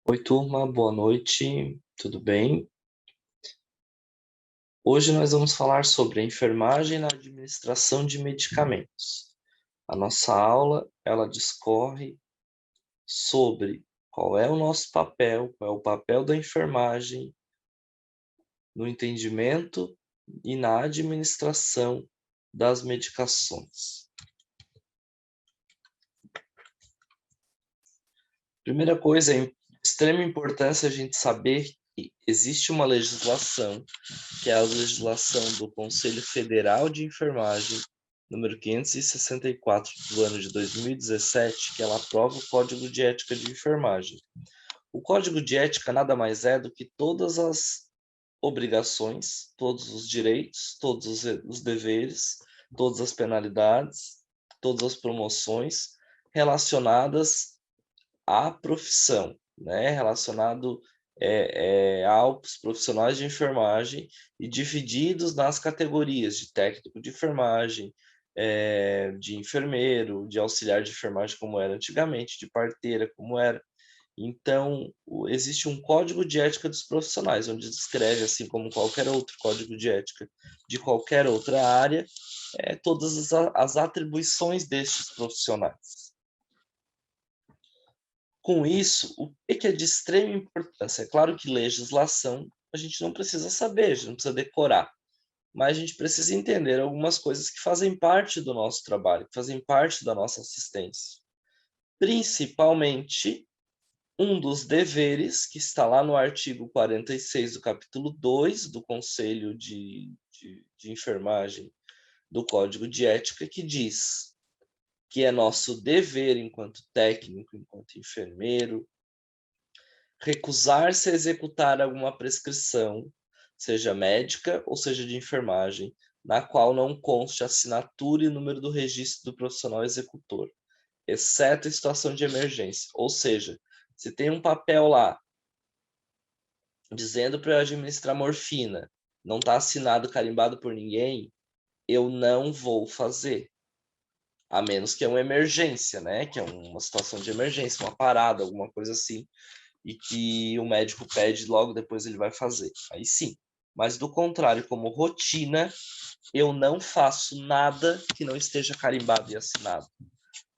Oi, turma, boa noite, tudo bem? Hoje nós vamos falar sobre a enfermagem na administração de medicamentos. A nossa aula, ela discorre sobre qual é o nosso papel, qual é o papel da enfermagem no entendimento e na administração das medicações. Primeira coisa, é de extrema importância a gente saber que existe uma legislação, que é a legislação do Conselho Federal de Enfermagem, número 564 do ano de 2017, que ela aprova o Código de Ética de Enfermagem. O Código de Ética nada mais é do que todas as obrigações, todos os direitos, todos os deveres, todas as penalidades, todas as promoções relacionadas à profissão, né? Relacionado aos profissionais de enfermagem e divididos nas categorias de técnico de enfermagem, de enfermeiro, de auxiliar de enfermagem, como era antigamente, de parteira, como era. Então, existe um código de ética dos profissionais, onde descreve, assim como qualquer outro código de ética de qualquer outra área, todas as atribuições destes profissionais. Com isso, o que é de extrema importância? É claro que legislação a gente não precisa saber, a gente não precisa decorar, mas a gente precisa entender algumas coisas que fazem parte do nosso trabalho, que fazem parte da nossa assistência. Principalmente, um dos deveres, que está lá no artigo 46 do capítulo 2 do Conselho de Enfermagem do Código de Ética, que diz que é nosso dever, enquanto técnico, enquanto enfermeiro, recusar-se a executar alguma prescrição, seja médica ou seja de enfermagem, na qual não conste assinatura e número do registro do profissional executor, exceto em situação de emergência. Ou seja, se tem um papel lá dizendo para eu administrar morfina, não está assinado, carimbado por ninguém, eu não vou fazer. A menos que é uma emergência, né? Que é uma situação de emergência, uma parada, alguma coisa assim, e que o médico pede, logo depois ele vai fazer. Aí sim. Mas do contrário, como rotina, eu não faço nada que não esteja carimbado e assinado.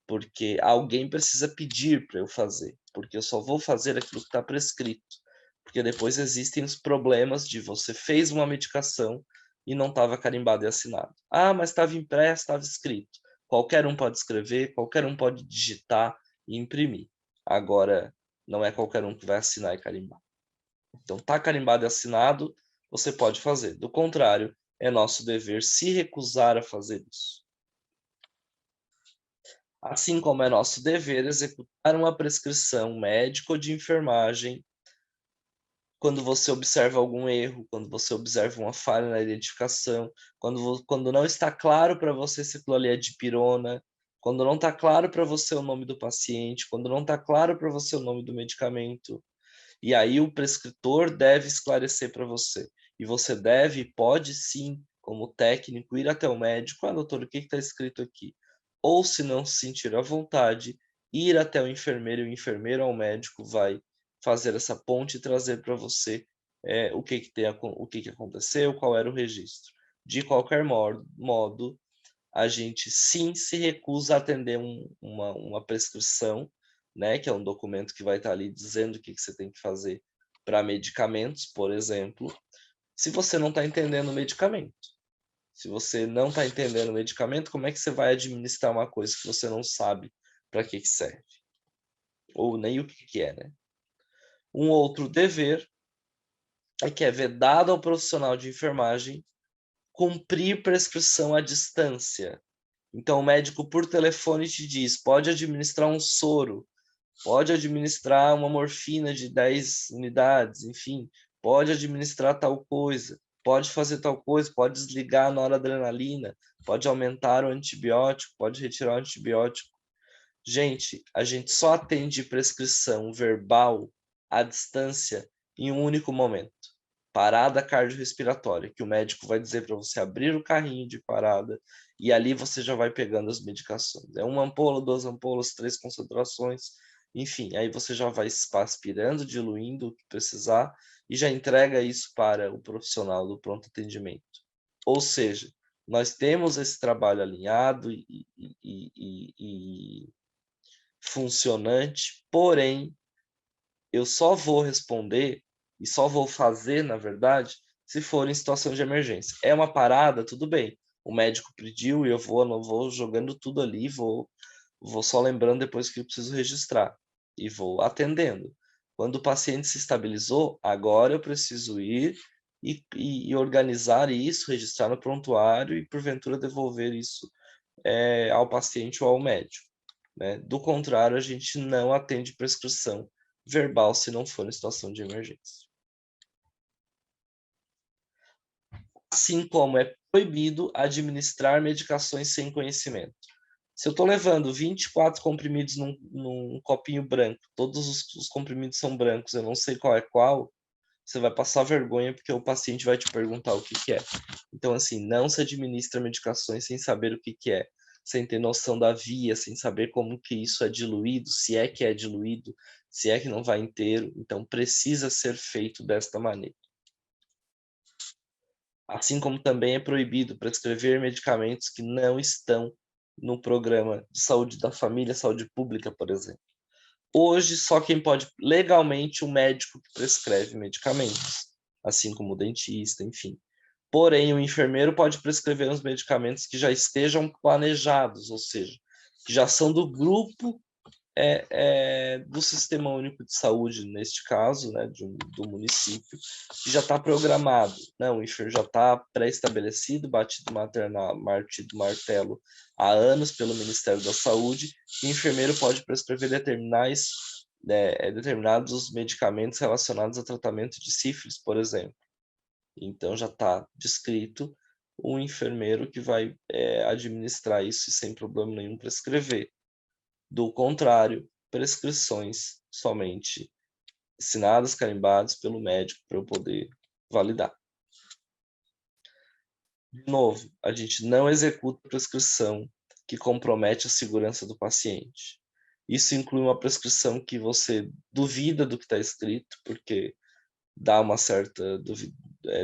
Porque alguém precisa pedir para eu fazer. Porque eu só vou fazer aquilo que está prescrito. Porque depois existem os problemas de você fez uma medicação e não estava carimbado e assinado. Ah, mas estava impresso, estava escrito. Qualquer um pode escrever, qualquer um pode digitar e imprimir. Agora, não é qualquer um que vai assinar e carimbar. Então, tá carimbado e assinado, você pode fazer. Do contrário, é nosso dever se recusar a fazer isso. Assim como é nosso dever executar uma prescrição médica ou de enfermagem quando você observa algum erro, quando você observa uma falha na identificação, quando não está claro para você se aquilo ali é dipirona, quando não está claro para você o nome do paciente, quando não está claro para você o nome do medicamento. E aí o prescritor deve esclarecer para você. E você deve, pode sim, como técnico, ir até o médico. Ah, doutor, o que está escrito aqui? Ou, se não se sentir à vontade, ir até o enfermeiro, e o enfermeiro ou o médico vai fazer essa ponte e trazer para você o que aconteceu, qual era o registro. De qualquer modo, a gente sim se recusa a atender uma prescrição, né, que é um documento que vai estar ali dizendo o que você tem que fazer para medicamentos, por exemplo, se você não está entendendo o medicamento. Se você não está entendendo o medicamento, como é que você vai administrar uma coisa que você não sabe para que serve? Ou nem o que é, né? Um outro dever é que é vedado ao profissional de enfermagem cumprir prescrição à distância. Então, o médico por telefone te diz: pode administrar um soro, pode administrar uma morfina de 10 unidades, enfim, pode administrar tal coisa, pode fazer tal coisa, pode desligar a noradrenalina, pode aumentar o antibiótico, pode retirar o antibiótico. Gente, a gente só atende prescrição verbal à distância em um único momento. Parada cardiorrespiratória, que o médico vai dizer para você abrir o carrinho de parada e ali você já vai pegando as medicações. É uma ampola, duas ampolas, 3 concentrações, enfim, aí você já vai aspirando, diluindo o que precisar e já entrega isso para o profissional do pronto atendimento. Ou seja, nós temos esse trabalho alinhado e funcionante, porém, eu só vou responder e só vou fazer, na verdade, se for em situação de emergência. É uma parada, tudo bem. O médico pediu e eu não vou jogando tudo ali, vou só lembrando depois que eu preciso registrar e vou atendendo. Quando o paciente se estabilizou, agora eu preciso ir e organizar isso, registrar no prontuário e porventura devolver isso, ao paciente ou ao médico, né. Do contrário, a gente não atende prescrição verbal se não for em situação de emergência. Assim como é proibido administrar medicações sem conhecimento. Se eu estou levando 24 comprimidos num copinho branco, todos os comprimidos são brancos, eu não sei qual é qual, você vai passar vergonha, porque o paciente vai te perguntar o que que é. Então, assim, não se administra medicações sem saber o que que é, sem ter noção da via, sem saber como que isso é diluído, se é diluído, se é que não vai inteiro, então precisa ser feito desta maneira. Assim como também é proibido prescrever medicamentos que não estão no programa de saúde da família, saúde pública, por exemplo. Hoje, só quem pode legalmente o médico que prescreve medicamentos, assim como o dentista, enfim. Porém, o enfermeiro pode prescrever os medicamentos que já estejam planejados, ou seja, que já são do grupo do Sistema Único de Saúde, neste caso, né, do município, que já está programado, né, o enfermeiro já está pré-estabelecido, batido martelo há anos pelo Ministério da Saúde, e o enfermeiro pode prescrever determinados medicamentos relacionados ao tratamento de sífilis, por exemplo. Então já está descrito o enfermeiro que vai administrar isso e sem problema nenhum prescrever. Do contrário, prescrições somente assinadas, carimbadas pelo médico para eu poder validar. De novo, a gente não executa prescrição que compromete a segurança do paciente. Isso inclui uma prescrição que você duvida do que está escrito, porque dá uma certa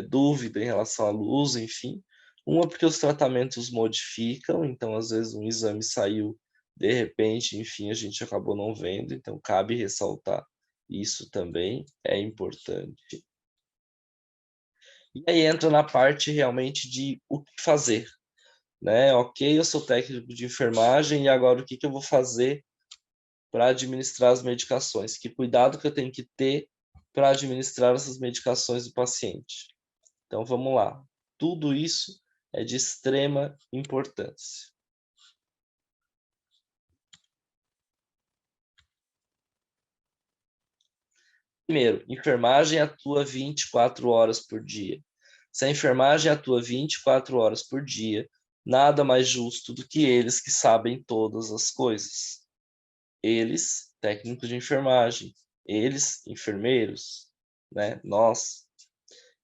dúvida em relação à luz, enfim. Uma porque os tratamentos modificam, então às vezes um exame saiu de repente, enfim, a gente acabou não vendo, então cabe ressaltar isso também, é importante. E aí entra na parte realmente de o que fazer, né. Ok, eu sou técnico de enfermagem e agora o que que eu vou fazer para administrar as medicações? Que cuidado que eu tenho que ter para administrar essas medicações do paciente? Então vamos lá, tudo isso é de extrema importância. Primeiro, enfermagem atua 24 horas por dia. Se a enfermagem atua 24 horas por dia, nada mais justo do que eles que sabem todas as coisas. Eles, técnicos de enfermagem, eles, enfermeiros, né, nós.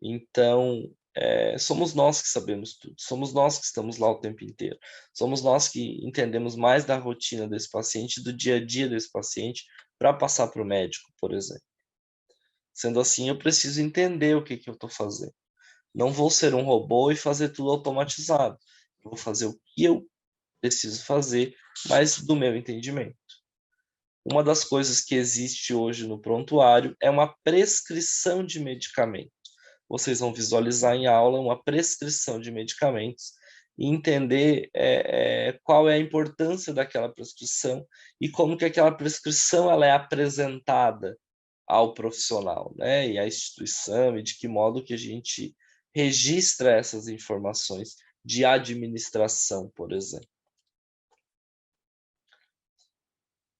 Então, somos nós que sabemos tudo, somos nós que estamos lá o tempo inteiro, somos nós que entendemos mais da rotina desse paciente, do dia a dia desse paciente, para passar para o médico, por exemplo. Sendo assim, eu preciso entender o que que eu estou fazendo. Não vou ser um robô e fazer tudo automatizado. Eu vou fazer o que eu preciso fazer, mas do meu entendimento. Uma das coisas que existe hoje no prontuário é uma prescrição de medicamento. Vocês vão visualizar em aula uma prescrição de medicamentos e entender qual é a importância daquela prescrição e como que aquela prescrição ela é apresentada ao profissional, né, e à instituição, e de que modo que a gente registra essas informações de administração, por exemplo.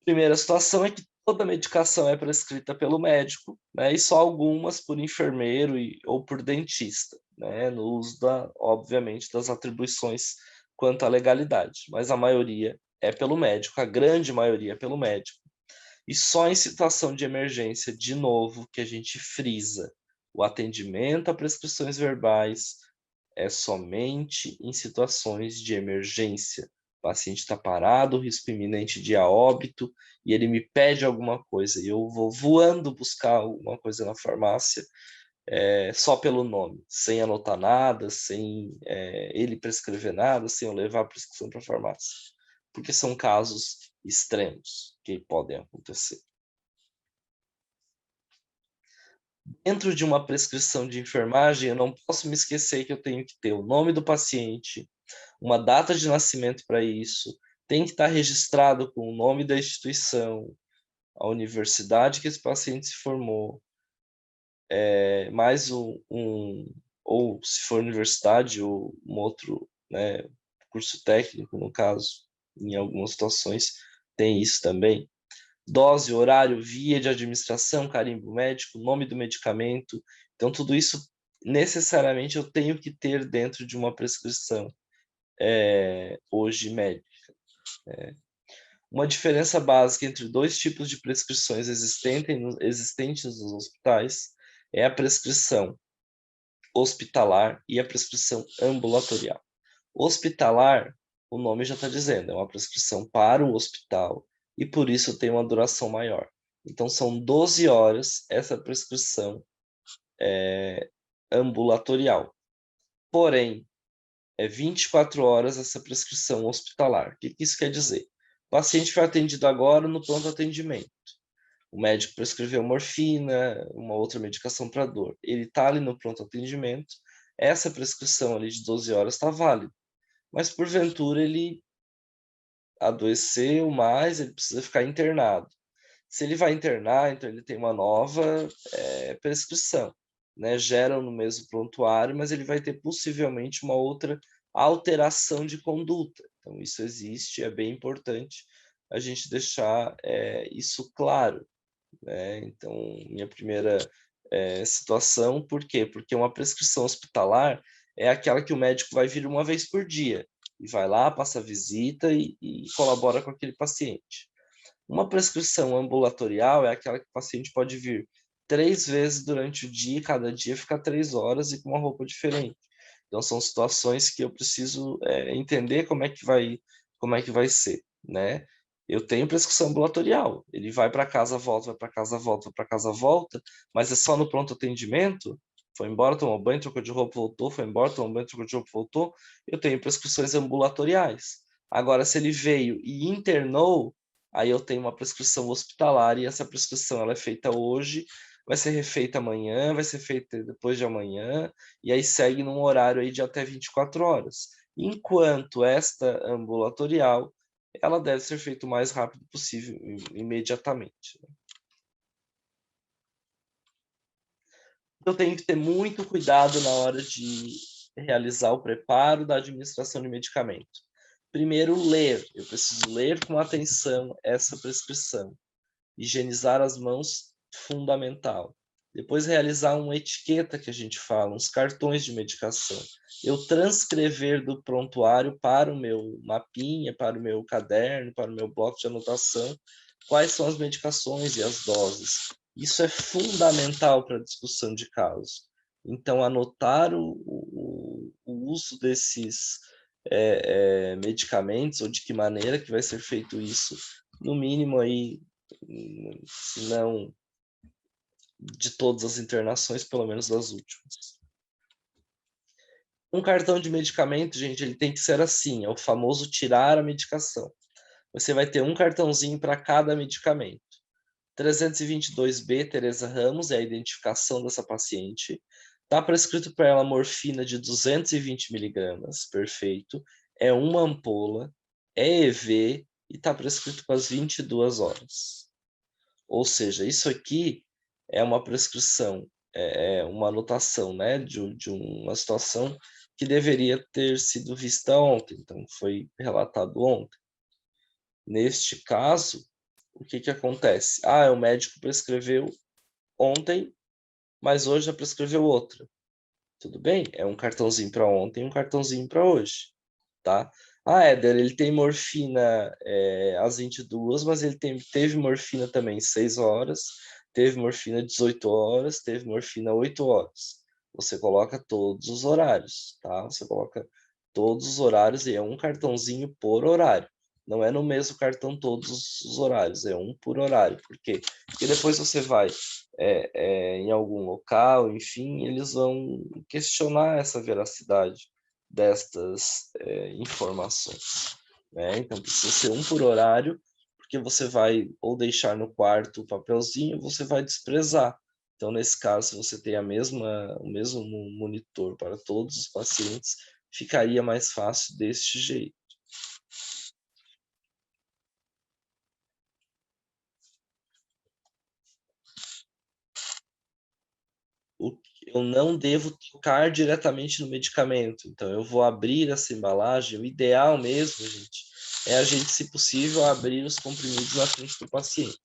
Primeira situação é que toda medicação é prescrita pelo médico, né, e só algumas por enfermeiro ou por dentista, né, no uso obviamente, das atribuições quanto à legalidade, mas a maioria é pelo médico, a grande maioria é pelo médico. E só em situação de emergência, de novo, que a gente frisa, o atendimento a prescrições verbais é somente em situações de emergência, O paciente está parado, risco iminente de a óbito, e ele me pede alguma coisa, e eu vou voando buscar alguma coisa na farmácia, só pelo nome, sem anotar nada, sem ele prescrever nada, sem eu levar a prescrição para a farmácia. Porque são casos extremos que podem acontecer. Dentro de uma prescrição de enfermagem, eu não posso me esquecer que eu tenho que ter o nome do paciente, uma data de nascimento para isso, tem que estar registrado com o nome da instituição, a universidade que esse paciente se formou, mais ou se for universidade ou um outro, né, curso técnico, no caso, em algumas situações tem isso também. Dose, horário, via de administração, carimbo médico, nome do medicamento. Então, tudo isso necessariamente eu tenho que ter dentro de uma prescrição hoje médica. Uma diferença básica entre dois tipos de prescrições existentes nos hospitais é a prescrição hospitalar e a prescrição ambulatorial. Hospitalar, o nome já está dizendo, é uma prescrição para o hospital e por isso tem uma duração maior. Então, são 12 horas essa prescrição ambulatorial. Porém, é 24 horas essa prescrição hospitalar. O que isso quer dizer? O paciente foi atendido agora no pronto atendimento. O médico prescreveu morfina, uma outra medicação para dor. Ele está ali no pronto atendimento, essa prescrição ali de 12 horas está válida. Mas, porventura, ele adoeceu mais, ele precisa ficar internado. Se ele vai internar, então ele tem uma nova prescrição, né? Geram no mesmo prontuário, mas ele vai ter possivelmente uma outra alteração de conduta. Então, isso existe, é bem importante a gente deixar isso claro, né? Então, minha primeira situação, por quê? Porque uma prescrição hospitalar é aquela que o médico vai vir uma vez por dia, e vai lá, passa visita e colabora com aquele paciente. Uma prescrição ambulatorial é aquela que o paciente pode vir 3 vezes durante o dia, cada dia fica 3 horas e com uma roupa diferente. Então, são situações que eu preciso entender como é que vai ser, né? Eu tenho prescrição ambulatorial, ele vai para casa, volta, vai para casa, volta, vai para casa, volta, mas é só no pronto atendimento, foi embora, tomou banho, trocou de roupa, voltou, foi embora, tomou banho, trocou de roupa, voltou, eu tenho prescrições ambulatoriais. Agora, se ele veio e internou, aí eu tenho uma prescrição hospitalar e essa prescrição ela é feita hoje, vai ser refeita amanhã, vai ser feita depois de amanhã, e aí segue num horário aí de até 24 horas. Enquanto esta ambulatorial, ela deve ser feita o mais rápido possível, imediatamente. Eu tenho que ter muito cuidado na hora de realizar o preparo da administração de medicamento. Primeiro, ler. Eu preciso ler com atenção essa prescrição. Higienizar as mãos, fundamental. Depois, realizar uma etiqueta que a gente fala, uns cartões de medicação. Eu transcrever do prontuário para o meu mapinha, para o meu caderno, para o meu bloco de anotação, quais são as medicações e as doses. Isso é fundamental para a discussão de caso. Então, anotar o uso desses medicamentos, ou de que maneira que vai ser feito isso, no mínimo aí, se não de todas as internações, pelo menos das últimas. Um cartão de medicamento, gente, ele tem que ser assim, é o famoso tirar a medicação. Você vai ter um cartãozinho para cada medicamento. 322B, Teresa Ramos, é a identificação dessa paciente. Está prescrito para ela morfina de 220 miligramas, perfeito. É uma ampola, é EV e está prescrito para as 22 horas. Ou seja, isso aqui é uma prescrição, uma anotação, né, de uma situação que deveria ter sido vista ontem, então foi relatado ontem. Neste caso, o que acontece? O médico prescreveu ontem, mas hoje já prescreveu outra. Tudo bem? É um cartãozinho para ontem e um cartãozinho para hoje, tá? Éder, ele tem morfina às 22, mas ele teve morfina também 6 horas, teve morfina 18 horas, teve morfina 8 horas. Você coloca todos os horários, tá? Você coloca todos os horários e é um cartãozinho por horário. Não é no mesmo cartão todos os horários, é um por horário. Por quê? Porque depois você vai em algum local, enfim, eles vão questionar essa veracidade destas informações, né? Então precisa ser um por horário, porque você vai ou deixar no quarto o papelzinho, ou você vai desprezar. Então, nesse caso, se você tem o mesmo monitor para todos os pacientes, ficaria mais fácil deste jeito. Eu não devo tocar diretamente no medicamento, então eu vou abrir essa embalagem. O ideal mesmo, gente, é a gente, se possível, abrir os comprimidos na frente do paciente.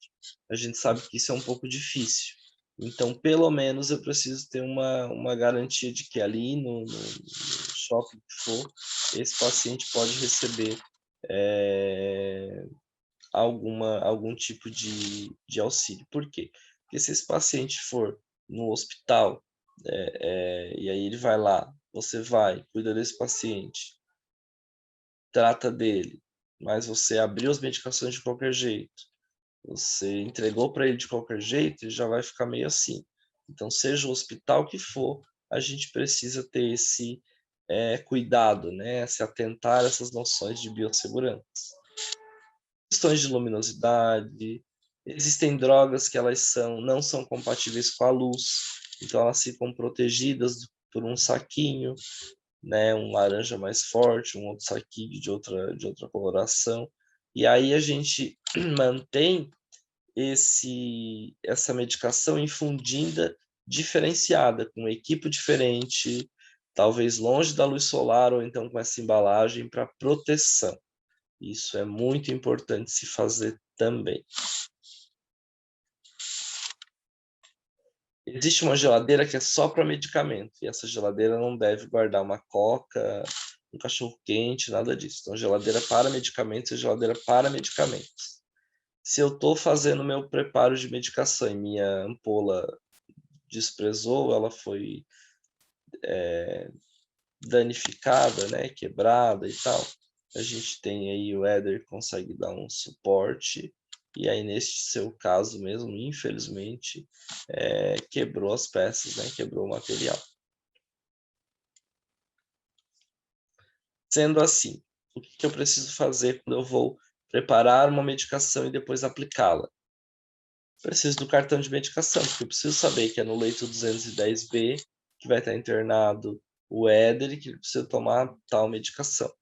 A gente sabe que isso é um pouco difícil. Então, pelo menos, eu preciso ter uma garantia de que ali no shopping que for, esse paciente pode receber algum tipo de auxílio. Por quê? Porque se esse paciente for no hospital, e aí ele vai lá, você vai, cuida desse paciente, trata dele, mas você abriu as medicações de qualquer jeito, você entregou para ele de qualquer jeito, ele já vai ficar meio assim. Então, seja o hospital que for, a gente precisa ter esse cuidado, né? Se atentar a essas noções de biossegurança. Questões de luminosidade, existem drogas que não são compatíveis com a luz, então elas ficam protegidas por um saquinho, né, um laranja mais forte, um outro saquinho de outra coloração, e aí a gente mantém essa medicação infundida, diferenciada, com equipo diferente, talvez longe da luz solar, ou então com essa embalagem para proteção. Isso é muito importante se fazer também. Existe uma geladeira que é só para medicamento, e essa geladeira não deve guardar uma coca, um cachorro-quente, nada disso. Então, geladeira para medicamentos é geladeira para medicamentos. Se eu estou fazendo meu preparo de medicação e minha ampola desprezou, ela foi danificada, né, quebrada e tal, a gente tem aí o Éder que consegue dar um suporte, e aí nesse seu caso mesmo, infelizmente, quebrou as peças, né, quebrou o material. Sendo assim, o que eu preciso fazer quando eu vou preparar uma medicação e depois aplicá-la? Preciso do cartão de medicação, porque eu preciso saber que é no leito 210B que vai estar internado o Éder e que ele precisa tomar tal medicação.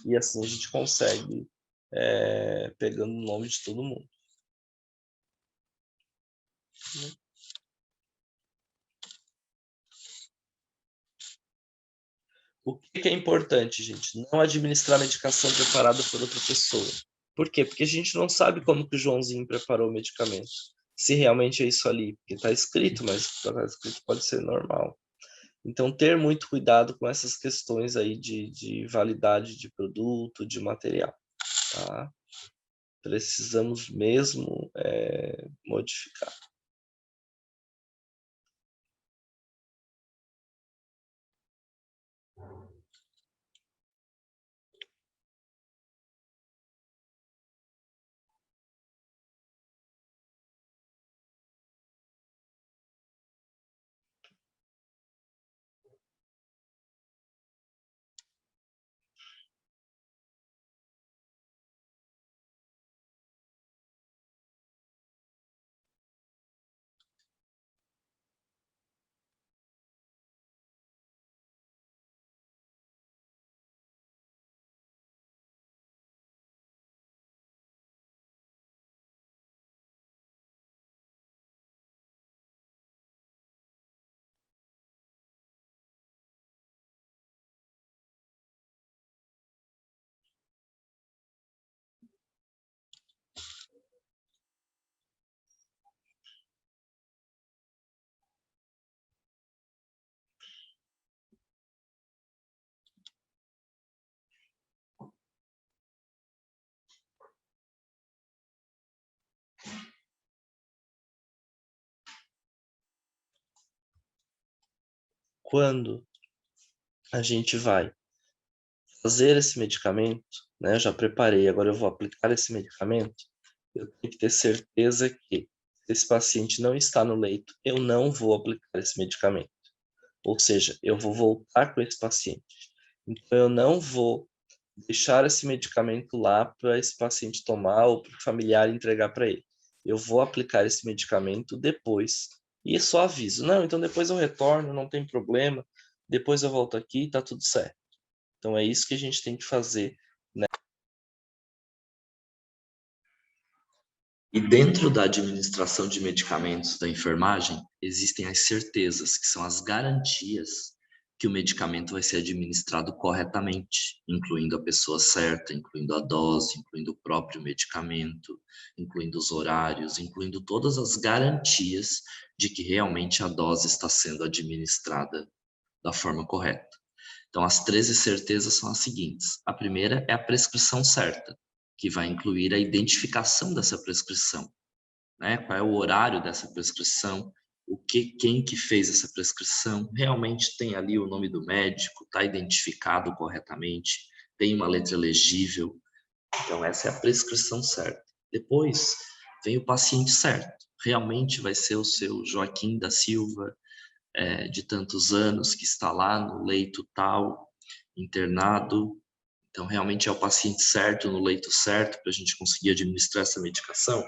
E assim a gente consegue pegando o nome de todo mundo. O que é importante, gente? Não administrar medicação preparada por outra pessoa. Por quê? Porque a gente não sabe como que o Joãozinho preparou o medicamento. Se realmente é isso ali, porque está escrito, mas o que está escrito pode ser normal. Então, ter muito cuidado com essas questões aí de validade de produto, de material, tá? Precisamos mesmo modificar. Quando? a gente vai fazer esse medicamento, né? Eu já preparei, agora eu vou aplicar esse medicamento. Eu tenho que ter certeza que, se esse paciente não está no leito, eu não vou aplicar esse medicamento. Ou seja, eu vou voltar com esse paciente. Então, eu não vou deixar esse medicamento lá para esse paciente tomar ou para o familiar entregar para ele. Eu vou aplicar esse medicamento depois e só aviso. Não, então depois eu retorno, não tem problema. Depois eu volto aqui e tá tudo certo. Então é isso que a gente tem que fazer, né? E dentro da administração de medicamentos da enfermagem, existem as certezas, que são as garantias que o medicamento vai ser administrado corretamente, incluindo a pessoa certa, incluindo a dose, incluindo o próprio medicamento, incluindo os horários, incluindo todas as garantias de que realmente a dose está sendo administrada da forma correta. Então, as 13 certezas são as seguintes. A primeira é a prescrição certa, que vai incluir a identificação dessa prescrição, né? Qual é o horário dessa prescrição, quem que fez essa prescrição, realmente tem ali o nome do médico, está identificado corretamente, tem uma letra legível. Então, essa é a prescrição certa. Depois vem o paciente certo. Realmente vai ser o seu Joaquim da Silva, de tantos anos, que está lá no leito tal, internado. Então, realmente é o paciente certo, no leito certo, para a gente conseguir administrar essa medicação.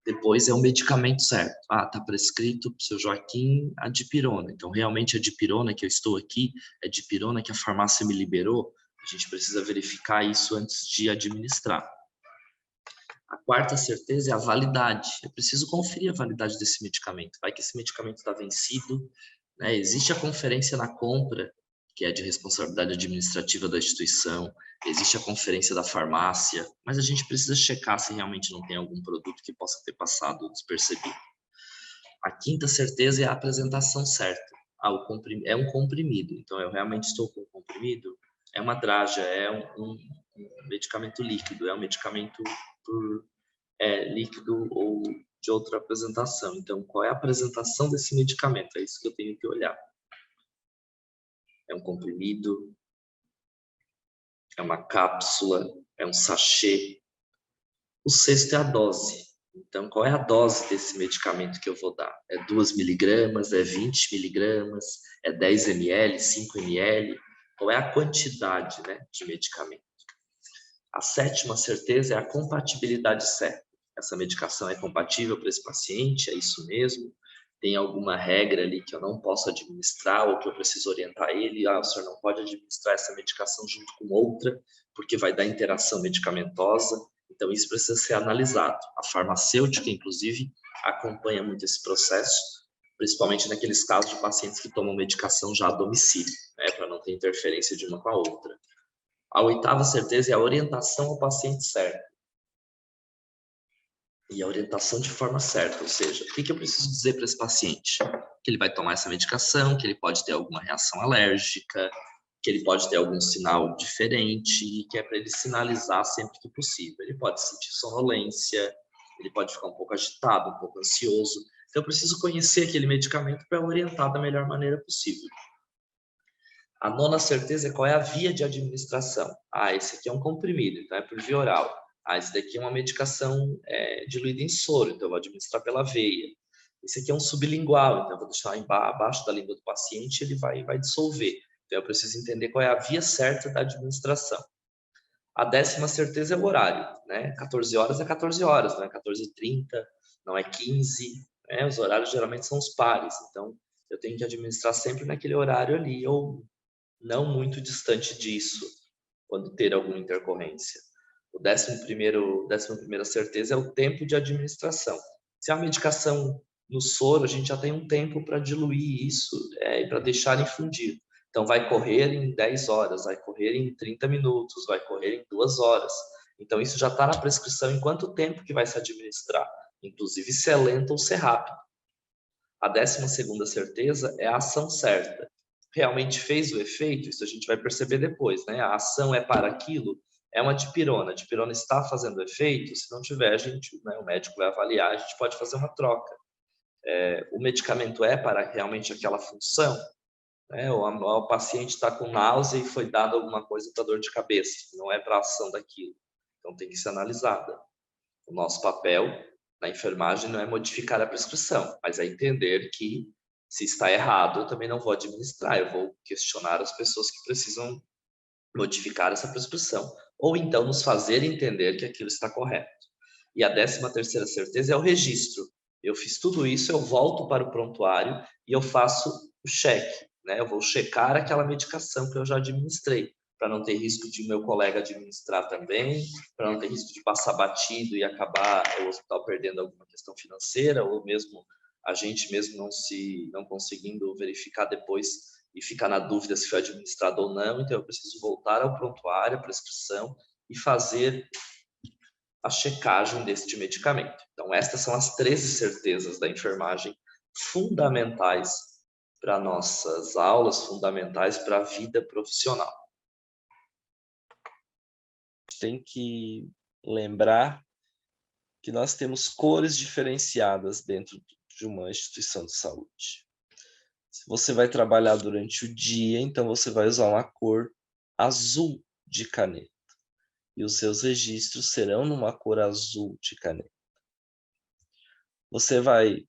Depois é o medicamento certo. Ah, está prescrito para o seu Joaquim a dipirona. Então, realmente a dipirona que eu estou aqui é dipirona que a farmácia me liberou. A gente precisa verificar isso antes de administrar. A quarta certeza é a validade. Eu preciso conferir a validade desse medicamento. Vai que esse medicamento está vencido, né? Existe a conferência na compra, que é de responsabilidade administrativa da instituição, existe a conferência da farmácia, mas a gente precisa checar se realmente não tem algum produto que possa ter passado despercebido. A quinta certeza é a apresentação certa. Ah, é um comprimido, então eu realmente estou com um comprimido? É uma draja, é um medicamento líquido, é um medicamento por líquido ou de outra apresentação. Então, qual é a apresentação desse medicamento? É isso que eu tenho que olhar. É um comprimido, é uma cápsula, é um sachê. O sexto é a dose. Então, qual é a dose desse medicamento que eu vou dar? É 2 miligramas, é 20 miligramas, é 10 ml, 5 ml? Qual é a quantidade, né, de medicamento? A sétima certeza é a compatibilidade certa. Essa medicação é compatível para esse paciente? É isso mesmo? Tem alguma regra ali que eu não posso administrar ou que eu preciso orientar ele? Ah, o senhor não pode administrar essa medicação junto com outra, porque vai dar interação medicamentosa. Então, isso precisa ser analisado. A farmacêutica, inclusive, acompanha muito esse processo, principalmente naqueles casos de pacientes que tomam medicação já a domicílio, né, para não ter interferência de uma com a outra. A oitava certeza é a orientação ao paciente certo. E a orientação de forma certa, ou seja, o que eu preciso dizer para esse paciente? Que ele vai tomar essa medicação, que ele pode ter alguma reação alérgica, que ele pode ter algum sinal diferente, e que é para ele sinalizar sempre que possível. Ele pode sentir sonolência, ele pode ficar um pouco agitado, um pouco ansioso. Então, eu preciso conhecer aquele medicamento para orientar da melhor maneira possível. A nona certeza é qual é a via de administração. Ah, esse aqui é um comprimido, então é por via oral. Ah, esse daqui é uma medicação diluída em soro, então eu vou administrar pela veia. Esse aqui é um sublingual, então eu vou deixar abaixo da língua do paciente e ele vai dissolver. Então eu preciso entender qual é a via certa da administração. A 10ª certeza é o horário, né? 14 horas é 14 horas, não é 14h30, não é 15, né? Os horários geralmente são os pares, então eu tenho que administrar sempre naquele horário ali, ou não muito distante disso, quando ter alguma intercorrência. O 11ª certeza é o tempo de administração. Se a medicação no soro, a gente já tem um tempo para diluir isso e para deixar infundir. Então, vai correr em 10 horas, vai correr em 30 minutos, vai correr em 2 horas. Então, isso já está na prescrição em quanto tempo que vai se administrar, inclusive se é lento ou se é rápido. A 12ª certeza é a ação certa. Realmente fez o efeito? Isso a gente vai perceber depois, né? A ação é para aquilo? É uma dipirona. A dipirona está fazendo efeito? Se não tiver, a gente, né, o médico vai avaliar, a gente pode fazer uma troca. O medicamento é para realmente aquela função? né? Ou o paciente está com náusea e foi dado alguma coisa para dor de cabeça, não é para a ação daquilo. Então tem que ser analisada. O nosso papel na enfermagem não é modificar a prescrição, mas é entender que se está errado, eu também não vou administrar, eu vou questionar as pessoas que precisam modificar essa prescrição, ou então nos fazer entender que aquilo está correto. E a 13ª certeza é o registro. Eu fiz tudo isso, eu volto para o prontuário e eu faço o cheque, né? Eu vou checar aquela medicação que eu já administrei, para não ter risco de meu colega administrar também, para não ter risco de passar batido e acabar o hospital perdendo alguma questão financeira, ou mesmo a gente mesmo não conseguindo verificar depois e ficar na dúvida se foi administrado ou não. Então eu preciso voltar ao prontuário, a prescrição, e fazer a checagem deste medicamento. Então, estas são as 13 certezas da enfermagem fundamentais para nossas aulas, fundamentais para a vida profissional. Tem que lembrar que nós temos cores diferenciadas dentro de uma instituição de saúde. Se você vai trabalhar durante o dia, então você vai usar uma cor azul de caneta. E os seus registros serão numa cor azul de caneta. Você vai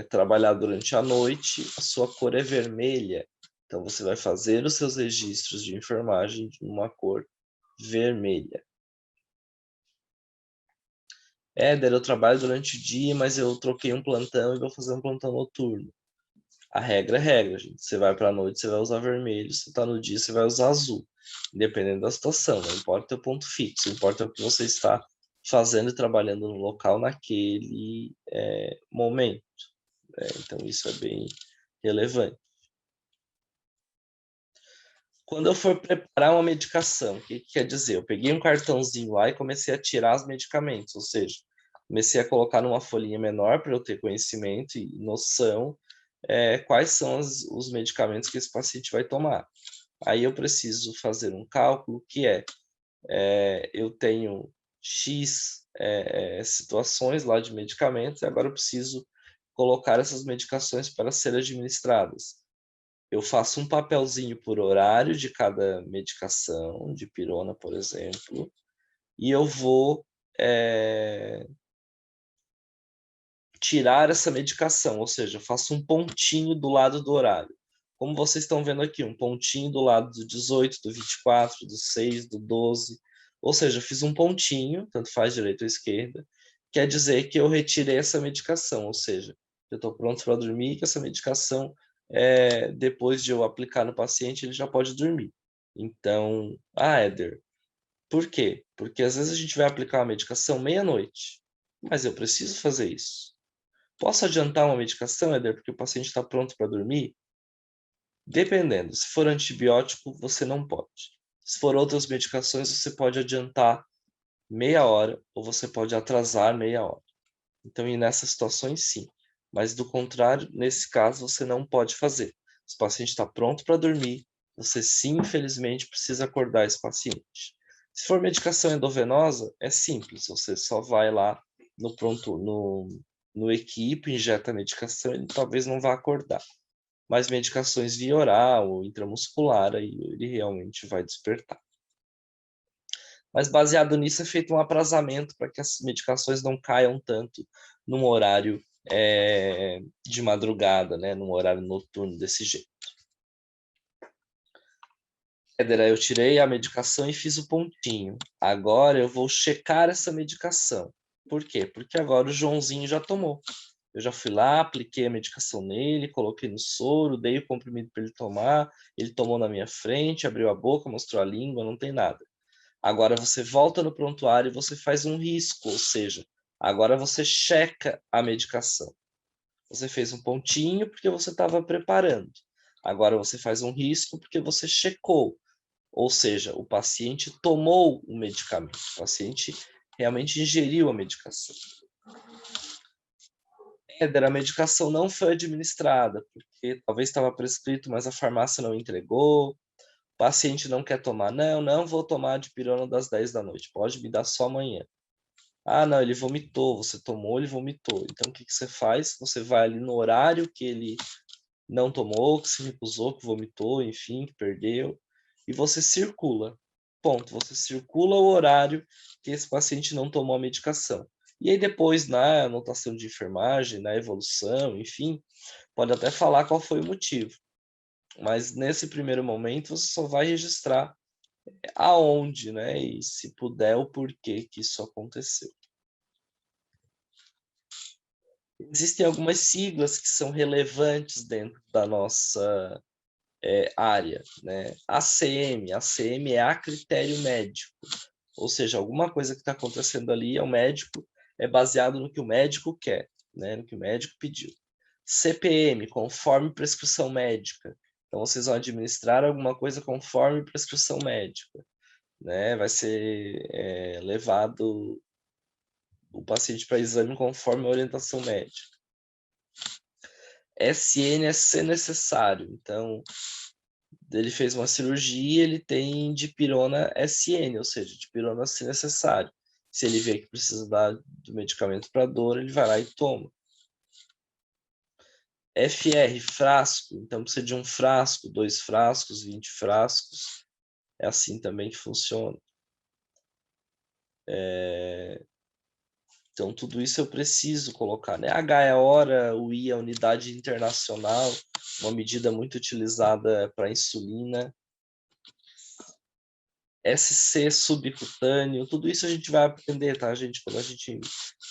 trabalhar durante a noite, a sua cor é vermelha. Então, você vai fazer os seus registros de enfermagem numa cor vermelha. Éder, eu trabalho durante o dia, mas eu troquei um plantão e vou fazer um plantão noturno. A regra é regra, gente. Você vai para a noite, você vai usar vermelho. Se está no dia, você vai usar azul. Independente da situação, não importa o ponto fixo. Importa o que você está fazendo e trabalhando no local naquele momento. Então, isso é bem relevante. Quando eu for preparar uma medicação, o que quer dizer? Eu peguei um cartãozinho lá e comecei a tirar os medicamentos, ou seja, comecei a colocar numa folhinha menor para eu ter conhecimento e noção quais são os medicamentos que esse paciente vai tomar. Aí eu preciso fazer um cálculo que eu tenho X situações lá de medicamentos e agora eu preciso colocar essas medicações para serem administradas. Eu faço um papelzinho por horário de cada medicação, de pirona, por exemplo, e eu vou tirar essa medicação, ou seja, eu faço um pontinho do lado do horário. Como vocês estão vendo aqui, um pontinho do lado do 18, do 24, do 6, do 12. Ou seja, eu fiz um pontinho, tanto faz direita ou esquerda, quer dizer que eu retirei essa medicação, ou seja, eu estou pronto para dormir, que essa medicação, depois de eu aplicar no paciente, ele já pode dormir. Então, Éder, por quê? Porque às vezes a gente vai aplicar uma medicação meia-noite, mas eu preciso fazer isso. Posso adiantar uma medicação, Éder, porque o paciente está pronto para dormir? Dependendo. Se for antibiótico, você não pode. Se for outras medicações, você pode adiantar meia hora ou você pode atrasar meia hora. Então, e nessas situações, sim. Mas, do contrário, nesse caso, você não pode fazer. Se o paciente está pronto para dormir, você sim, infelizmente, precisa acordar esse paciente. Se for medicação endovenosa, é simples. Você só vai lá no equipe, injeta a medicação, ele talvez não vá acordar. Mas medicações via oral ou intramuscular, aí ele realmente vai despertar. Mas baseado nisso é feito um aprazamento para que as medicações não caiam tanto num horário de madrugada, né, num horário noturno desse jeito. Eu tirei a medicação e fiz o pontinho. Agora eu vou checar essa medicação. Por quê? Porque agora o Joãozinho já tomou. Eu já fui lá, apliquei a medicação nele, coloquei no soro, dei o comprimido para ele tomar, ele tomou na minha frente, abriu a boca, mostrou a língua, não tem nada. Agora você volta no prontuário e você faz um risco, ou seja, agora você checa a medicação. Você fez um pontinho porque você estava preparando. Agora você faz um risco porque você checou. Ou seja, o paciente tomou o medicamento, o paciente realmente ingeriu a medicação. A medicação não foi administrada, porque talvez estava prescrito, mas a farmácia não entregou. O paciente não quer tomar. Não vou tomar de pirona das 10 da noite, pode me dar só amanhã. Não, ele vomitou, você tomou, ele vomitou. Então, o que você faz? Você vai ali no horário que ele não tomou, que se recusou, que vomitou, enfim, que perdeu, e você circula. Ponto. Você circula o horário que esse paciente não tomou a medicação. E aí depois, na anotação de enfermagem, na evolução, enfim, pode até falar qual foi o motivo. Mas nesse primeiro momento você só vai registrar aonde, né, e se puder o porquê que isso aconteceu. Existem algumas siglas que são relevantes dentro da nossa, área, né. ACM é a critério médico, ou seja, alguma coisa que está acontecendo ali é baseado no que o médico quer, né, no que o médico pediu. CPM, conforme prescrição médica, então vocês vão administrar alguma coisa conforme prescrição médica, né, vai ser, levado o paciente para exame conforme a orientação médica. SN é se necessário, então ele fez uma cirurgia, ele tem dipirona SN, ou seja, dipirona se necessário. Se ele vê que precisa do medicamento para dor, ele vai lá e toma. FR, frasco, então precisa de um frasco, 2 frascos, 20 frascos, é assim também que funciona. Então tudo isso eu preciso colocar, né. H é hora, o I é unidade internacional, uma medida muito utilizada para insulina. SC subcutâneo, tudo isso a gente vai aprender, tá, gente, quando a gente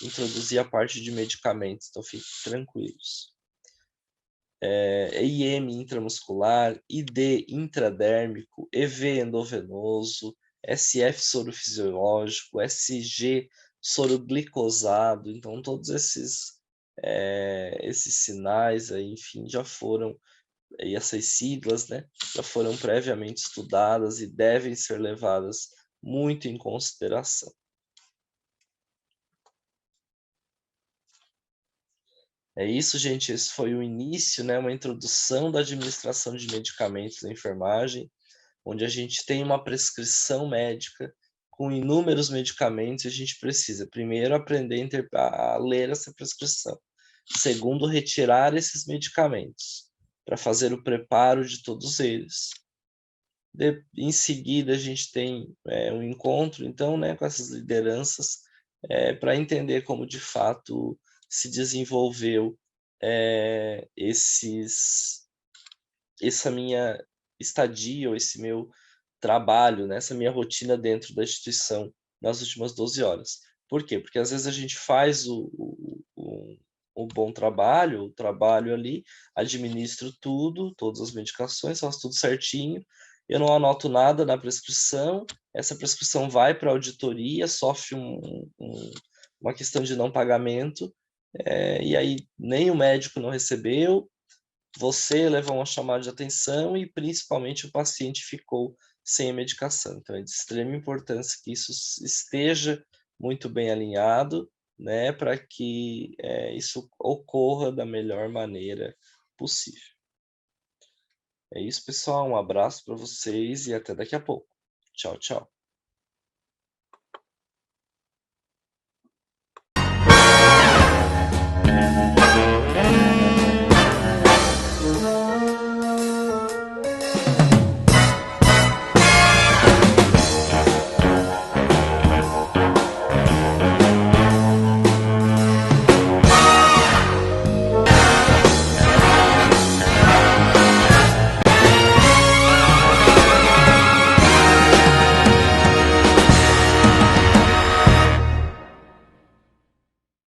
introduzir a parte de medicamentos, então fiquem tranquilos. IM intramuscular, ID intradérmico, EV endovenoso, SF soro fisiológico, SG soro glicosado, então todos esses sinais aí, enfim, já foram, e essas siglas, né, já foram previamente estudadas e devem ser levadas muito em consideração. É isso, gente, esse foi o início, né, uma introdução da administração de medicamentos na enfermagem, onde a gente tem uma prescrição médica com inúmeros medicamentos e a gente precisa, primeiro, aprender a ler essa prescrição. Segundo, retirar esses medicamentos, para fazer o preparo de todos eles. Em seguida, a gente tem, um encontro, então, né, com essas lideranças, para entender como, de fato, se desenvolveu, essa minha estadia ou esse meu trabalho, né, essa minha rotina dentro da instituição nas últimas 12 horas. Por quê? Porque às vezes a gente faz o bom trabalho, o trabalho ali, administro tudo, todas as medicações, faço tudo certinho, eu não anoto nada na prescrição, essa prescrição vai para a auditoria, sofre uma questão de não pagamento, e aí nem o médico não recebeu, você levou uma chamada de atenção e principalmente o paciente ficou sem a medicação. Então é de extrema importância que isso esteja muito bem alinhado, né, para que, isso ocorra da melhor maneira possível. É isso, pessoal, um abraço para vocês e até daqui a pouco. Tchau, tchau.